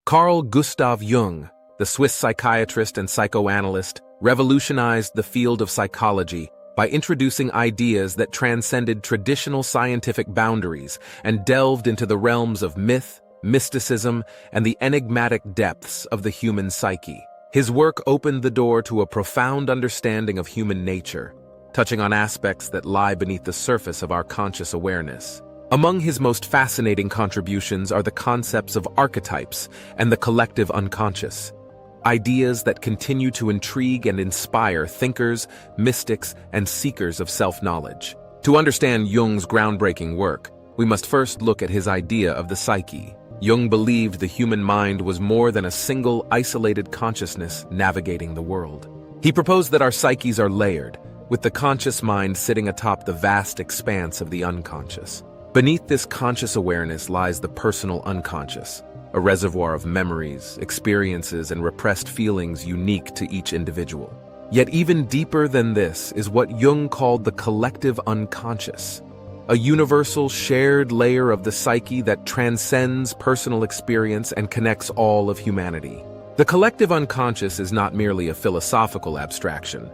Carl Gustav Jung, the Swiss psychiatrist and psychoanalyst, revolutionized the field of psychology by introducing ideas that transcended traditional scientific boundaries and delved into the realms of myth, mysticism, and the enigmatic depths of the human psyche. His work opened the door to a profound understanding of human nature, touching on aspects that lie beneath the surface of our conscious awareness. Among his most fascinating contributions are the concepts of archetypes and the collective unconscious, ideas that continue to intrigue and inspire thinkers, mystics, and seekers of self-knowledge. To understand Jung's groundbreaking work, we must first look at his idea of the psyche. Jung believed the human mind was more than a single, isolated consciousness navigating the world. He proposed that our psyches are layered, with the conscious mind sitting atop the vast expanse of the unconscious. Beneath this conscious awareness lies the personal unconscious, a reservoir of memories, experiences, and repressed feelings unique to each individual. Yet even deeper than this is what Jung called the collective unconscious, a universal shared layer of the psyche that transcends personal experience and connects all of humanity. The collective unconscious is not merely a philosophical abstraction.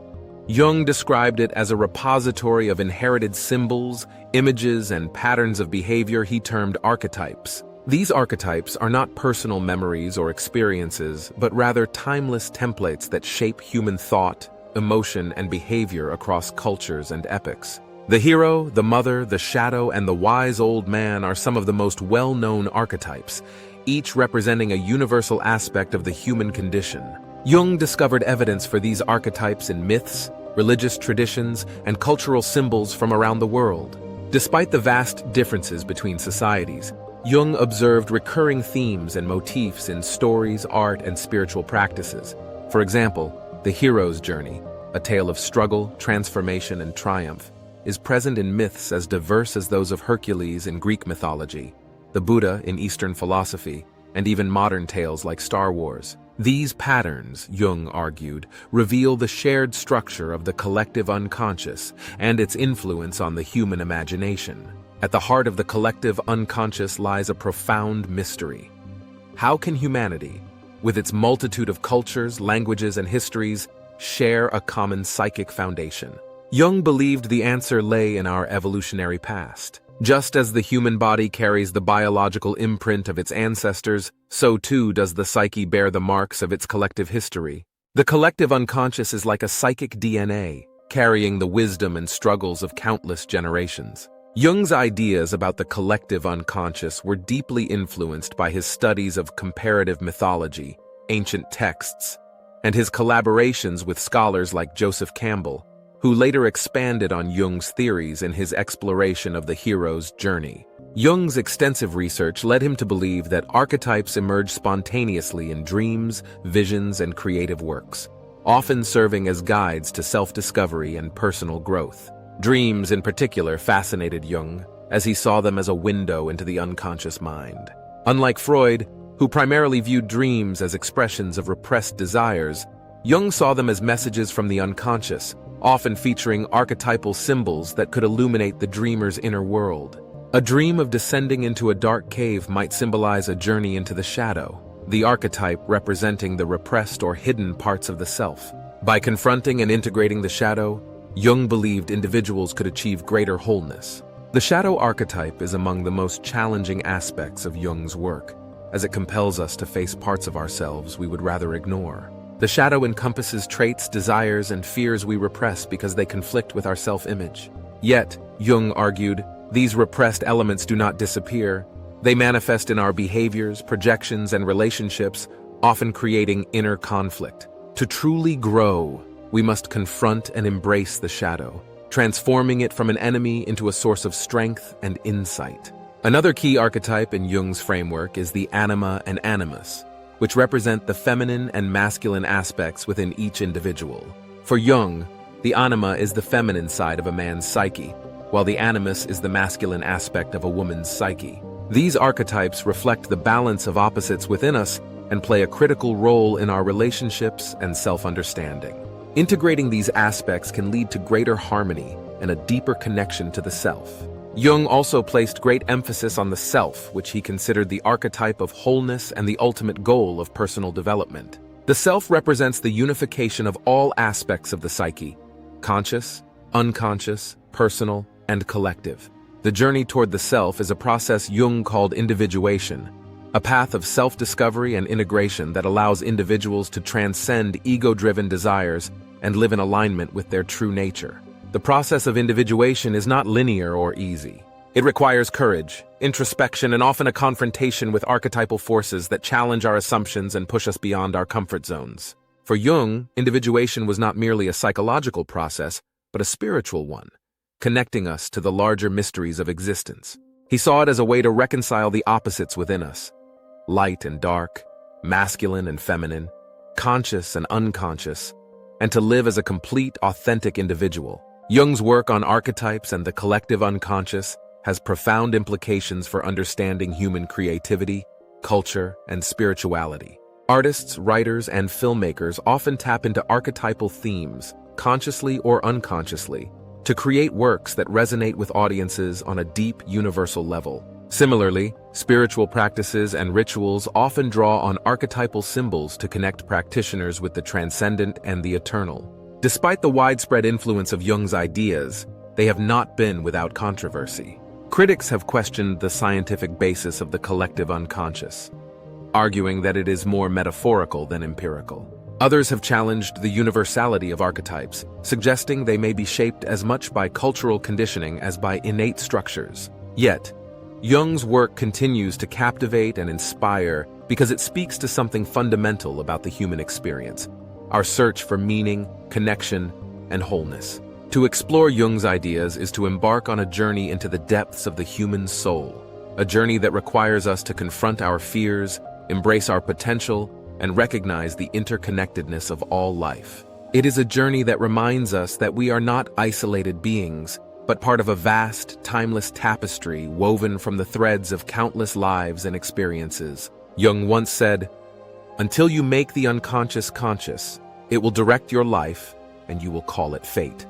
Jung described it as a repository of inherited symbols, images, and patterns of behavior he termed archetypes. These archetypes are not personal memories or experiences, but rather timeless templates that shape human thought, emotion, and behavior across cultures and epochs. The hero, the mother, the shadow, and the wise old man are some of the most well-known archetypes, each representing a universal aspect of the human condition. Jung discovered evidence for these archetypes in myths, religious traditions, and cultural symbols from around the world. Despite the vast differences between societies, Jung observed recurring themes and motifs in stories, art, and spiritual practices. For example, the hero's journey, a tale of struggle, transformation, and triumph, is present in myths as diverse as those of Hercules in Greek mythology, the Buddha in Eastern philosophy, and even modern tales like Star Wars. These patterns, Jung argued, reveal the shared structure of the collective unconscious and its influence on the human imagination. At the heart of the collective unconscious lies a profound mystery. How can humanity, with its multitude of cultures, languages, and histories, share a common psychic foundation? Jung believed the answer lay in our evolutionary past. Just as the human body carries the biological imprint of its ancestors, so too does the psyche bear the marks of its collective history. The collective unconscious is like a psychic DNA, carrying the wisdom and struggles of countless generations. Jung's ideas about the collective unconscious were deeply influenced by his studies of comparative mythology, ancient texts, and his collaborations with scholars like Joseph Campbell, who later expanded on Jung's theories in his exploration of the hero's journey. Jung's extensive research led him to believe that archetypes emerge spontaneously in dreams, visions, and creative works, often serving as guides to self-discovery and personal growth. Dreams, in particular, fascinated Jung, as he saw them as a window into the unconscious mind. Unlike Freud, who primarily viewed dreams as expressions of repressed desires, Jung saw them as messages from the unconscious, often featuring archetypal symbols that could illuminate the dreamer's inner world. A dream of descending into a dark cave might symbolize a journey into the shadow, the archetype representing the repressed or hidden parts of the self. By confronting and integrating the shadow, Jung believed individuals could achieve greater wholeness. The shadow archetype is among the most challenging aspects of Jung's work, as it compels us to face parts of ourselves we would rather ignore. The shadow encompasses traits, desires, and fears we repress because they conflict with our self-image. Yet, Jung argued, these repressed elements do not disappear. They manifest in our behaviors, projections, and relationships, often creating inner conflict. To truly grow, we must confront and embrace the shadow, transforming it from an enemy into a source of strength and insight. Another key archetype in Jung's framework is the anima and animus, which represent the feminine and masculine aspects within each individual. For Jung, the anima is the feminine side of a man's psyche, while the animus is the masculine aspect of a woman's psyche. These archetypes reflect the balance of opposites within us and play a critical role in our relationships and self-understanding. Integrating these aspects can lead to greater harmony and a deeper connection to the self. Jung also placed great emphasis on the self, which he considered the archetype of wholeness and the ultimate goal of personal development. The self represents the unification of all aspects of the psyche: conscious, unconscious, personal, and collective. The journey toward the self is a process Jung called individuation, a path of self-discovery and integration that allows individuals to transcend ego-driven desires and live in alignment with their true nature. The process of individuation is not linear or easy. It requires courage, introspection, and often a confrontation with archetypal forces that challenge our assumptions and push us beyond our comfort zones. For Jung, individuation was not merely a psychological process, but a spiritual one, connecting us to the larger mysteries of existence. He saw it as a way to reconcile the opposites within us: light and dark, masculine and feminine, conscious and unconscious, and to live as a complete, authentic individual. Jung's work on archetypes and the collective unconscious has profound implications for understanding human creativity, culture, and spirituality. Artists, writers, and filmmakers often tap into archetypal themes, consciously or unconsciously, to create works that resonate with audiences on a deep, universal level. Similarly, spiritual practices and rituals often draw on archetypal symbols to connect practitioners with the transcendent and the eternal. Despite the widespread influence of Jung's ideas, they have not been without controversy. Critics have questioned the scientific basis of the collective unconscious, arguing that it is more metaphorical than empirical. Others have challenged the universality of archetypes, suggesting they may be shaped as much by cultural conditioning as by innate structures. Yet, Jung's work continues to captivate and inspire because it speaks to something fundamental about the human experience: our search for meaning, connection, and wholeness. To explore Jung's ideas is to embark on a journey into the depths of the human soul, a journey that requires us to confront our fears, embrace our potential, and recognize the interconnectedness of all life. It is a journey that reminds us that we are not isolated beings, but part of a vast, timeless tapestry woven from the threads of countless lives and experiences. Jung once said, "Until you make the unconscious conscious, it will direct your life, and you will call it fate."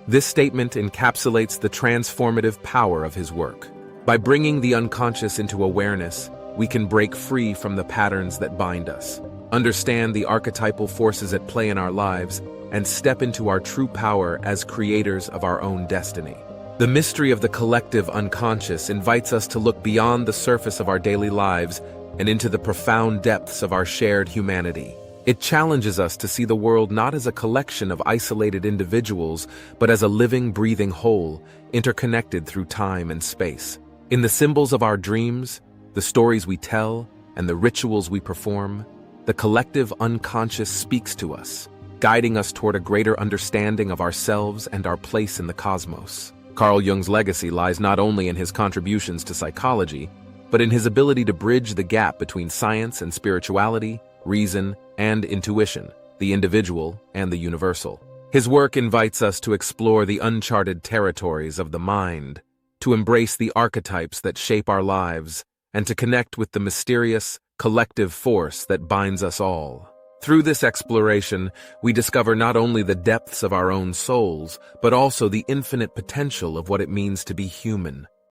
This statement encapsulates the transformative power of his work. By bringing the unconscious into awareness, we can break free from the patterns that bind us, understand the archetypal forces at play in our lives, and step into our true power as creators of our own destiny. The mystery of the collective unconscious invites us to look beyond the surface of our daily lives and into the profound depths of our shared humanity. It challenges us to see the world not as a collection of isolated individuals, but as a living, breathing whole, interconnected through time and space. In the symbols of our dreams, the stories we tell, and the rituals we perform, the collective unconscious speaks to us, guiding us toward a greater understanding of ourselves and our place in the cosmos. Carl Jung's legacy lies not only in his contributions to psychology, but in his ability to bridge the gap between science and spirituality, reason and intuition, the individual and the universal. His work invites us to explore the uncharted territories of the mind, to embrace the archetypes that shape our lives, and to connect with the mysterious, collective force that binds us all. Through this exploration, we discover not only the depths of our own souls, but also the infinite potential of what it means to be human.